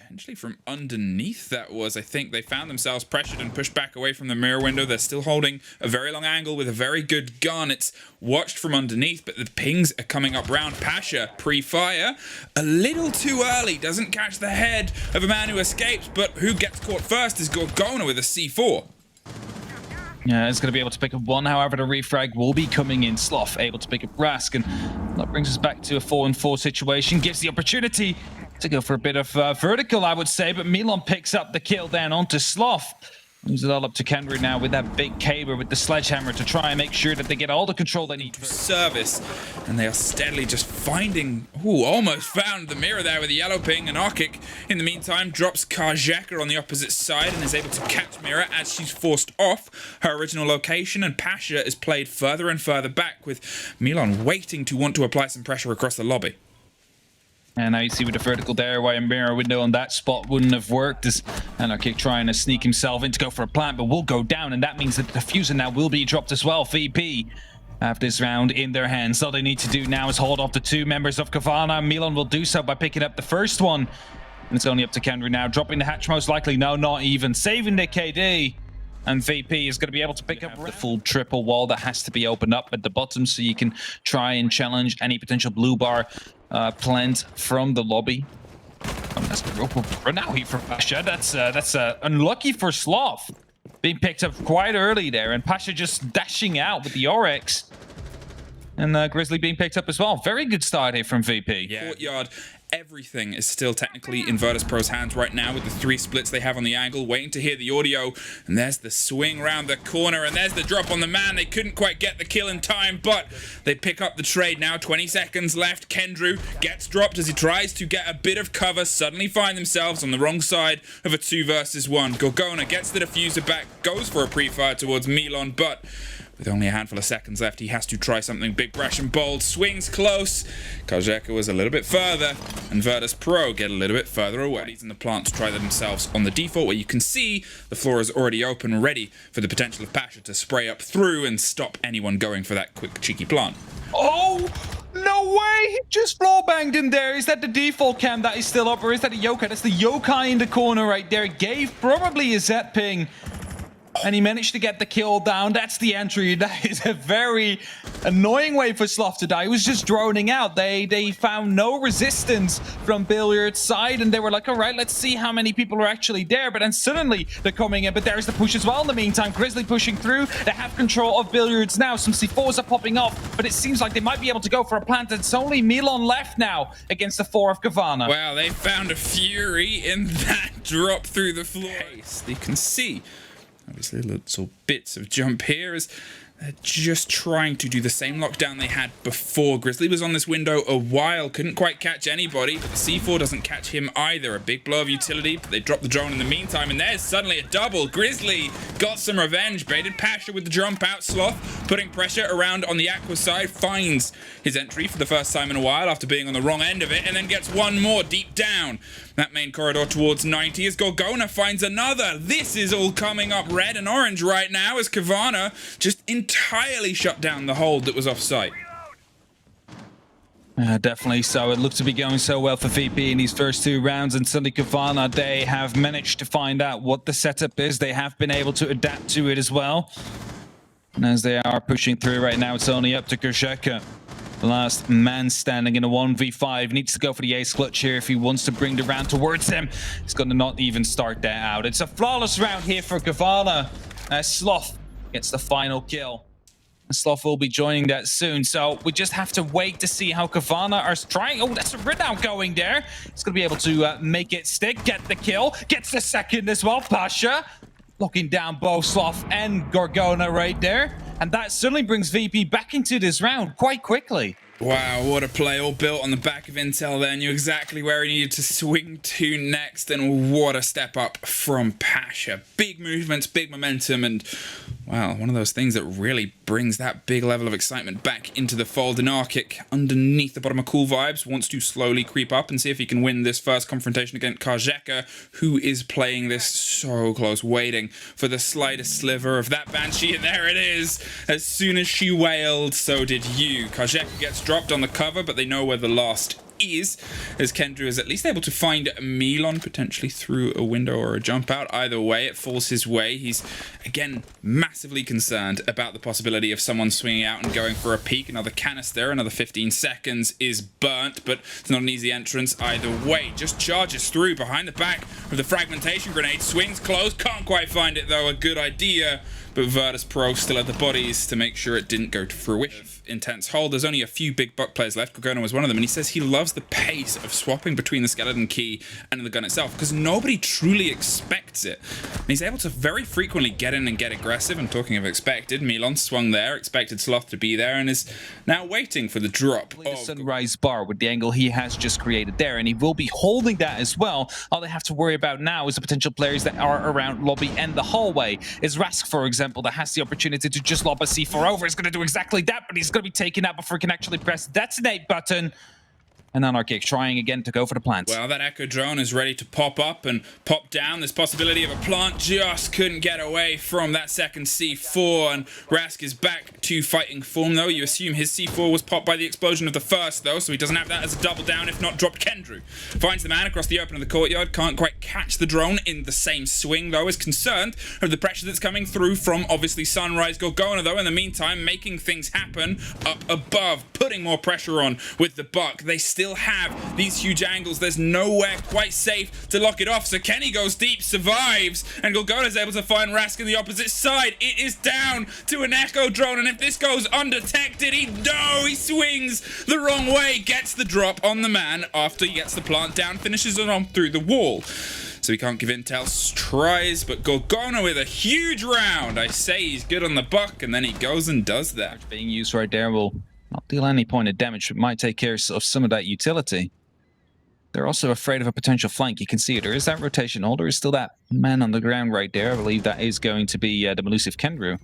Potentially from underneath that was. I think they found themselves pressured and pushed back away from the mirror window. They're still holding a very long angle with a very good gun. It's watched from underneath, but the pings are coming up round. Pasha, pre-fire, a little too early. Doesn't catch the head of a man who escapes, but who gets caught first is Gorgona with a C4. Yeah, it's going to be able to pick up one. However, the refrag will be coming in. Sloth able to pick up Rask, and that brings us back to a 4-on-4 situation. Gives the opportunity to go for a bit of vertical, I would say, but Milan picks up the kill down onto Sloth. Moves it all up to Kendrick now with that big caber with the sledgehammer to try and make sure that they get all the control they need. Service, and they are steadily just finding... Ooh, almost found the mirror there with the yellow ping, and Arkic, in the meantime, drops Karjaka on the opposite side and is able to catch Mira as she's forced off her original location, and Pasha is played further and further back, with Milan waiting to want to apply some pressure across the lobby. And now you see with the vertical there why a mirror window on that spot wouldn't have worked, as Anarchic trying to sneak himself in to go for a plant, but will go down, and that means that the diffuser now will be dropped as well. VP have this round in their hands. All they need to do now is hold off the two members of Cowana. Milan will do so by picking up the first one. And it's only up to Kendry now, dropping the hatch most likely. No, not even. Saving the KD. And VP is going to be able to pick up the full triple wall that has to be opened up at the bottom, so you can try and challenge any potential blue bar plant from the lobby. That's a run out here for Pasha. That's unlucky for Sloth. Being picked up quite early there, and Pasha just dashing out with the Oryx. And Grizzly being picked up as well. Very good start here from VP. Yeah. Courtyard. Everything is still technically in Virtus Pro's hands right now with the 3 splits they have on the angle, waiting to hear the audio. And there's the swing round the corner, and there's the drop on the man. They couldn't quite get the kill in time, but they pick up the trade now. 20 seconds left. Kendrew gets dropped as he tries to get a bit of cover. Suddenly find themselves on the wrong side of a 2 versus 1. Gorgona gets the diffuser back, goes for a pre-fire towards Milan, but with only a handful of seconds left, he has to try something big, brash and bold. Swings close. Karjaka was a little bit further, and Virtus Pro get a little bit further away. He's in the plant to try themselves on the default, where you can see the floor is already open, ready for the potential of Pasha to spray up through and stop anyone going for that quick, cheeky plant. Oh, no way! He just floor banged him there. Is that the default cam that is still up, or is that a yokai? That's the yokai in the corner right there. Gave probably a Z ping. And he managed to get the kill down. That's the entry. That is a very annoying way for Sloth to die. He was just droning out. They found no resistance from Billiard's side, and they were like, all right, let's see how many people are actually there. But then suddenly they're coming in, but there's the push as well in the meantime. Grizzly pushing through. They have control of Billiards now. Some C4s are popping off, but it seems like they might be able to go for a plant. It's only Milan left now against the 4 of Cowana. Wow, they found a fury in that drop through the floor. You can see obviously little bits of jump here as they're just trying to do the same lockdown they had before. Grizzly was on this window a while, couldn't quite catch anybody, but the C4 doesn't catch him either. A big blow of utility, but they drop the drone in the meantime, and there's suddenly a double. Grizzly got some revenge, baited Pasha with the jump out. Sloth putting pressure around on the Aqua side, finds his entry for the first time in a while after being on the wrong end of it, and then gets one more deep down that main corridor towards 90 as Gorgona finds another. This is all coming up red and orange right now as Cowana just entirely shut down the hold that was off site. Definitely so. It looked to be going so well for VP in these first 2 rounds, and suddenly Cowana, they have managed to find out what the setup is. They have been able to adapt to it as well. And as they are pushing through right now, it's only up to Karjaka. The last man standing in a 1v5 needs to go for the ace clutch here if he wants to bring the round towards him. He's going to not even start that out. It's a flawless round here for Cowana as Sloth gets the final kill. And Sloth will be joining that soon, so we just have to wait to see how Cowana are trying. Oh, that's a rid out going there. He's going to be able to make it stick, get the kill, gets the second as well. Pasha locking down both Sloth and Gorgona right there. And that suddenly brings VP back into this round quite quickly. Wow, what a play, all built on the back of intel there. Knew exactly where he needed to swing to next, and what a step up from Pasha. Big movements, big momentum, and wow, one of those things that really brings that big level of excitement back into the fold. And Arkic, underneath the bottom of Cool Vibes, wants to slowly creep up and see if he can win this first confrontation against Karjaka, who is playing this so close, waiting for the slightest sliver of that Banshee, and there it is. As soon as she wailed, so did you. Karjaka gets dropped on the cover, but they know where the last is, as Kendrew is at least able to find Milon potentially through a window or a jump out. Either way, it falls his way. He's, again, massively concerned about the possibility of someone swinging out and going for a peek. Another canister, another 15 seconds is burnt, but it's not an easy entrance either way. Just charges through behind the back with the fragmentation grenade, swings close, can't quite find it though. A good idea, but Virtus.pro still had the bodies to make sure it didn't go to fruition. Intense hold. There's only a few big buck players left. Cowana was one of them, and he says he loves the pace of swapping between the skeleton key and the gun itself because nobody truly expects it. And he's able to very frequently get in and get aggressive. And talking of expected, Milon swung there, expected Sloth to be there, and is now waiting for the drop. The sunrise bar with the angle he has just created there, and he will be holding that as well. All they have to worry about now is the potential players that are around lobby and the hallway. Is Rask, for example, that has the opportunity to just lob a C4 over. Is going to do exactly that, but he's going to be taken out before he can actually press the detonate button. And Anarchic trying again to go for the plant. Well, that Echo drone is ready to pop up and pop down. There's possibility of a plant. Just couldn't get away from that second C4. And Rask is back to fighting form, though. You assume his C4 was popped by the explosion of the first, though, so he doesn't have that as a double down, if not dropped Kendrew. Finds the man across the open of the courtyard. Can't quite catch the drone in the same swing, though. Is concerned of the pressure that's coming through from, obviously, Sunrise. Cowana, though, in the meantime, making things happen up above, putting more pressure on with the buck. They still have these huge angles. There's nowhere quite safe to lock it off. So Kenny goes deep, survives, and Golgona's able to find Rask in the opposite side. It is down to an Echo drone, and if this goes undetected, he swings the wrong way, gets the drop on the man after he gets the plant down, finishes it on through the wall. So he can't give intel, tries, but Golgona with a huge round. I say he's good on the buck, and then he goes and does that. Being used right there will not deal any point of damage, but might take care of some of that utility. They're also afraid of a potential flank. You can see it. There is that rotation hold. There is still that man on the ground right there. I believe that is going to be the Malusive Kendrew.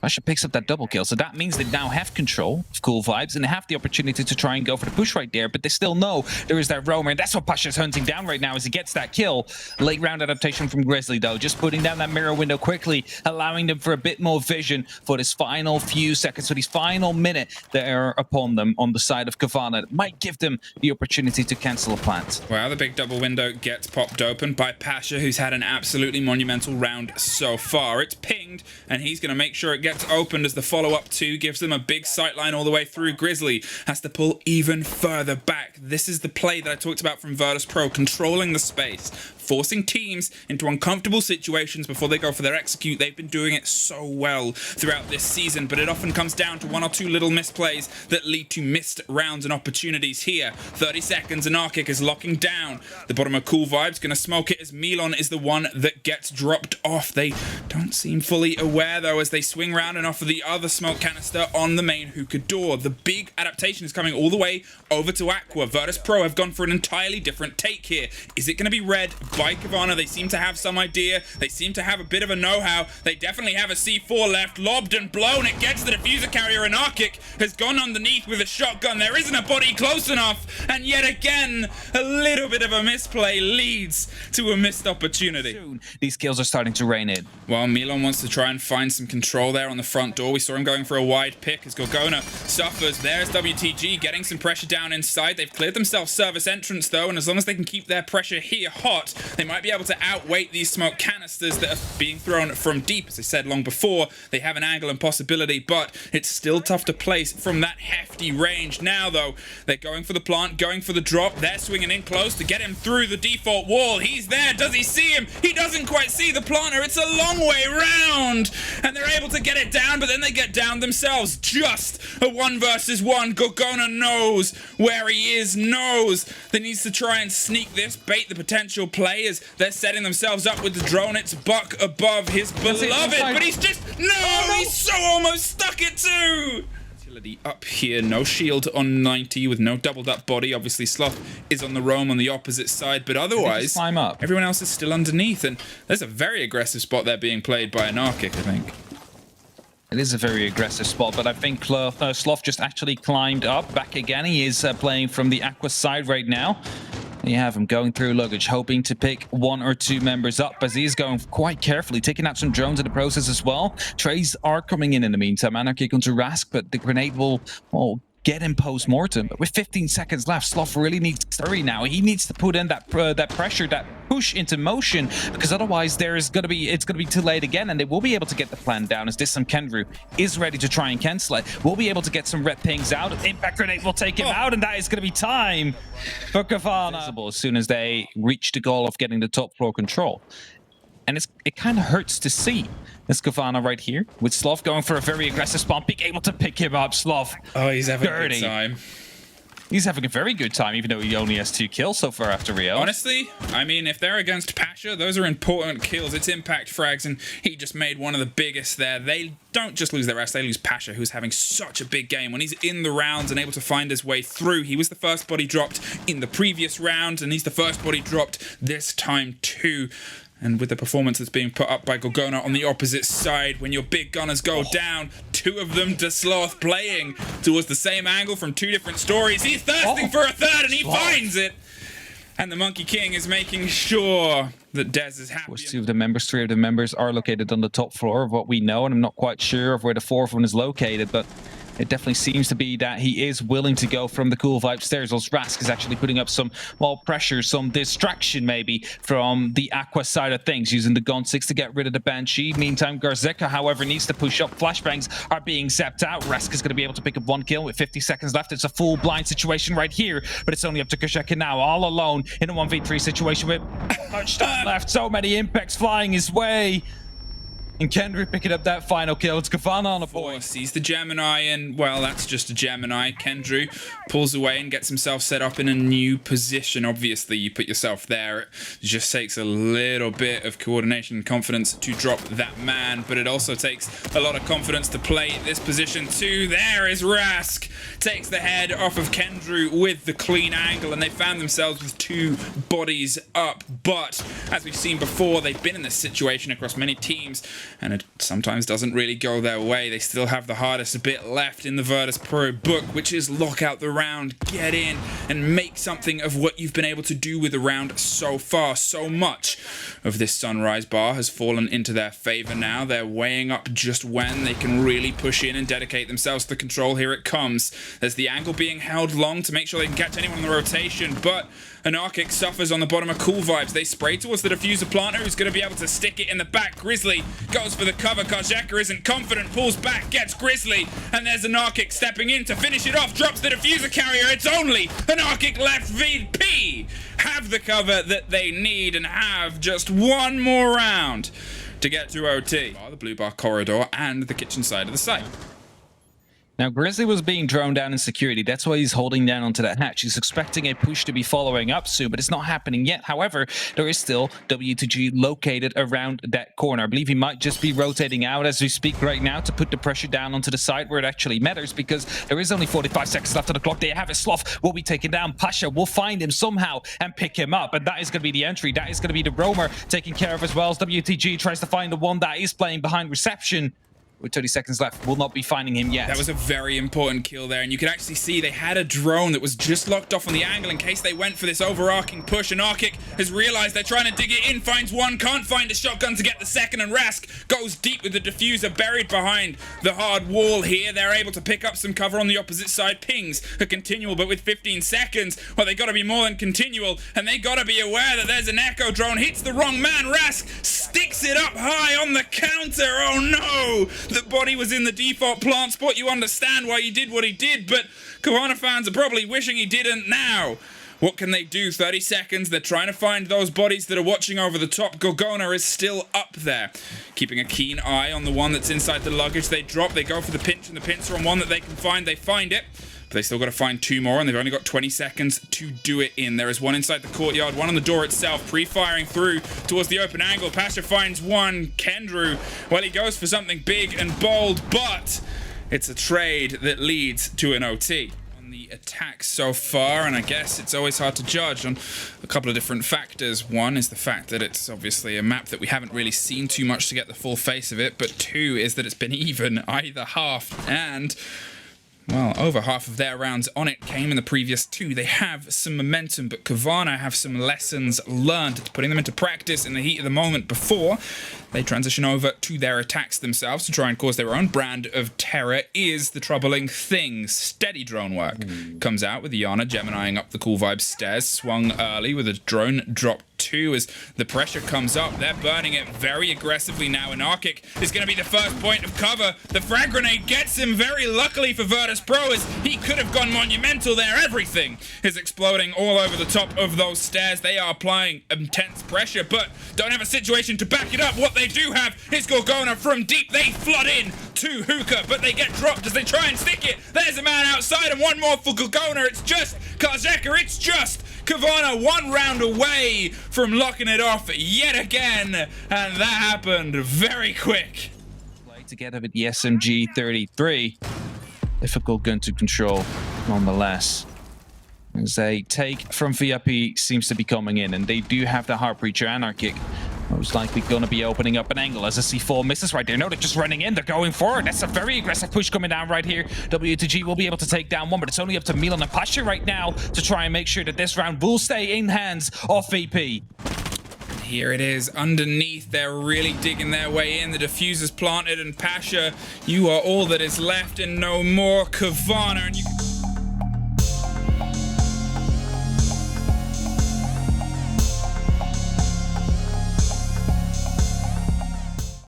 Pasha picks up that double kill, so that means they now have control of Cool Vibes and they have the opportunity to try and go for the push right there, but they still know there is that roamer, and that's what Pasha's hunting down right now as he gets that kill. Late round adaptation from Grizzly, though, just putting down that mirror window quickly, allowing them for a bit more vision for this final few seconds, for this final minute that are upon them on the side of Cowana. It might give them the opportunity to cancel a plant. Well, the big double window gets popped open by Pasha, who's had an absolutely monumental round so far. It's pinged, and he's going to make sure it gets opened as the follow-up 2 gives them a big sightline all the way through. Grizzly has to pull even further back. This is the play that I talked about from Virtus.pro, controlling the space, forcing teams into uncomfortable situations before they go for their execute. They've been doing it so well throughout this season, but it often comes down to 1 or 2 little misplays that lead to missed rounds and opportunities here. 30 seconds, and Arkic is locking down the bottom of Cool Vibes, going to smoke it as Milon is the one that gets dropped off. They don't seem fully aware, though, as they swing round and offer the other smoke canister on the main hookah door. The big adaptation is coming all the way over to Aqua. Virtus.pro have gone for an entirely different take here. Is it going to be red by Cowana? They seem to have some idea. They seem to have a bit of a know-how. They definitely have a C4 left. Lobbed and blown. It gets the diffuser carrier, and Arkic has gone underneath with a shotgun. There isn't a body close enough, and yet again, a little bit of a misplay leads to a missed opportunity. Soon, these kills are starting to rain in. Well, Milon wants to try and find some control there on the front door. We saw him going for a wide pick as Golgona suffers. There's WTG getting some pressure down inside. They've cleared themselves service entrance, though, and as long as they can keep their pressure here hot, they might be able to outweight these smoke canisters that are being thrown from deep. As I said long before, they have an angle and possibility, but it's still tough to place from that hefty range. Now, though, they're going for the plant, going for the drop. They're swinging in close to get him through the default wall. He's there. Does he see him? He doesn't quite see the planter. It's a long way round, and they're able to get it down, but then they get down themselves. Just a 1 versus 1. Golgona knows where he is, knows that he needs to try and sneak this, bait the potential players. They're setting themselves up with the drone. It's Buck above his beloved, but he's just, no, he's so almost stuck it too. Utility up here, no shield on 90 with no doubled up body. Obviously Sloth is on the roam on the opposite side, but otherwise climb up. Everyone else is still underneath, and there's a very aggressive spot there being played by an Arkic, I think. It is a very aggressive spot, but I think Sloth just actually climbed up back again. He is playing from the Aqua side right now. You have him going through luggage, hoping to pick 1 or 2 members up, as he's going quite carefully, taking out some drones in the process as well. Trays are coming in the meantime. Anarchy onto Rask, but the grenade will get him post-mortem. But with 15 seconds left, Sloth really needs to hurry now. He needs to put in that pressure, that push into motion, because otherwise it's gonna be too late again, and they will be able to get the plan down as this time Kendrew is ready to try and cancel it. We'll be able to get some red pings out. Impact grenade will take him out, and that is gonna be time for Cowana as soon as they reach the goal of getting the top floor control. And it kind of hurts to see this Cowana right here with Sloth going for a very aggressive spawn peek, able to pick him up. Sloth. Oh, he's having a good time. He's having a very good time, even though he only has 2 kills so far after Rio. Honestly, I mean, if they're against Pasha, those are important kills. It's impact frags, and he just made one of the biggest there. They don't just lose their rest, they lose Pasha, who's having such a big game. When he's in the rounds and able to find his way through, he was the first body dropped in the previous round, and he's the first body dropped this time too. And with the performance that's being put up by Gorgona on the opposite side, when your big gunners go down, 2 of them to Sloth playing towards the same angle from 2 different stories. He's thirsting for a third, and he finds it. And the Monkey King is making sure that Dez is happy. 3 of the members are located on the top floor of what we know, and I'm not quite sure of where the 4th one is located, but it definitely seems to be that he is willing to go from the cool vibe stairs. Whilst Rask is actually putting up some, well, pressure, some distraction maybe from the Aqua side of things, using the Gun 6 to get rid of the Banshee. Meantime, Garzeka, however, needs to push up. Flashbangs are being zapped out. Rask is going to be able to pick up 1 kill with 50 seconds left. It's a full blind situation right here, but it's only up to Garzeka now, all alone in a 1v3 situation with much time left. So many impacts flying his way. And Kendrick picking up that final kill. It's Cowana on a point. Sees the Gemini, and well, that's just a Gemini. Kendrew pulls away and gets himself set up in a new position. Obviously, you put yourself there. It just takes a little bit of coordination and confidence to drop that man, but it also takes a lot of confidence to play this position too. There is Rask. Takes the head off of Kendrew with the clean angle, and they found themselves with 2 bodies up. But as we've seen before, they've been in this situation across many teams, and it sometimes doesn't really go their way. They still have the hardest bit left in the Virtus Pro book, which is lock out the round, get in, and make something of what you've been able to do with the round so far. So much of this Sunrise bar has fallen into their favor now. They're weighing up just when they can really push in and dedicate themselves to the control. Here it comes. There's the angle being held long to make sure they can catch anyone in the rotation, but Anarchic suffers on the bottom of Cool Vibes. They spray towards the Diffuser planter, who's going to be able to stick it in the back. Grizzly goes for the cover. Karjeka isn't confident, pulls back, gets Grizzly, and there's Anarchic stepping in to finish it off. Drops the Diffuser carrier. It's only Anarchic left. VP have the cover that they need and have just 1 more round to get to OT. The blue bar corridor and the kitchen side of the site. Now, Grizzly was being droned down in security. That's why he's holding down onto that hatch. He's expecting a push to be following up soon, but it's not happening yet. However, there is still W2G located around that corner. I believe he might just be rotating out as we speak right now to put the pressure down onto the side where it actually matters, because there is only 45 seconds left on the clock. They have it. Sloth will be taken down. Pasha will find him somehow and pick him up, and that is going to be the entry. That is going to be the roamer taken care of as well as WTG tries to find the one that is playing behind reception. With 30 seconds left, will not be finding him yet. That was a very important kill there, and you could actually see they had a drone that was just locked off on the angle in case they went for this overarching push. And Arkic has realized they're trying to dig it in, finds one, can't find a shotgun to get the second, and Rask goes deep with the diffuser buried behind the hard wall here. They're able to pick up some cover on the opposite side. Pings are continual, but with 15 seconds, well, they got to be more than continual, and they got to be aware that there's an echo drone. Hits the wrong man. Rask sticks it up high on the counter. Oh no! The body was in the default plant spot. You understand why he did what he did, but Cowana fans are probably wishing he didn't now. What can they do? 30 seconds. They're trying to find those bodies that are watching over the top. Gorgona is still up there, keeping a keen eye on the one that's inside the luggage. They drop. They go for the pinch, and the pincer on one that they can find. They find it. But they still got to find 2 more, and they've only got 20 seconds to do it in. There is one inside the courtyard, one on the door itself, pre-firing through towards the open angle. Pasha finds one. Kendrew, well, he goes for something big and bold, but it's a trade that leads to an OT. On the attack so far, and I guess it's always hard to judge on a couple of different factors. One is the fact that it's obviously a map that we haven't really seen too much to get the full face of it, but 2 is that it's been even either half, and Well, over half of their rounds on it came in the previous 2. They have some momentum, but Cowana have some lessons learned, putting them into practice in the heat of the moment before they transition over to their attacks themselves to try and cause their own brand of terror. Is the troubling thing. Steady drone work comes out with Iana Geminiing up the Cool Vibes stairs, swung early with a drone drop 2 as the pressure comes up. They're burning it very aggressively now, and Arkic is going to be the first point of cover. The frag grenade gets him very luckily for Virtus Pro, as he could have gone monumental there. Everything is exploding all over the top of those stairs. They are applying intense pressure, but don't have a situation to back it up. What they do have is Gorgona from deep. They flood in to Hookah, but they get dropped as they try and stick it. There's a man outside, and one more for Gorgona. It's just Karzeka. It's just Cowana, 1 round away from locking it off yet again, and that happened very quick. Play together with the SMG 33. Difficult gun to control, nonetheless. As a take from VIP seems to be coming in, and they do have the Heart Breacher and Arkic. Most likely going to be opening up an angle as a C4 misses right there. No, they're just running in. They're going forward. That's a very aggressive push coming down right here. W2G will be able to take down one, but it's only up to Milan and Pasha right now to try and make sure that this round will stay in hands of VP. Here it is underneath. They're really digging their way in. The diffuser's planted, and Pasha, you are all that is left and no more. Cowana, and you can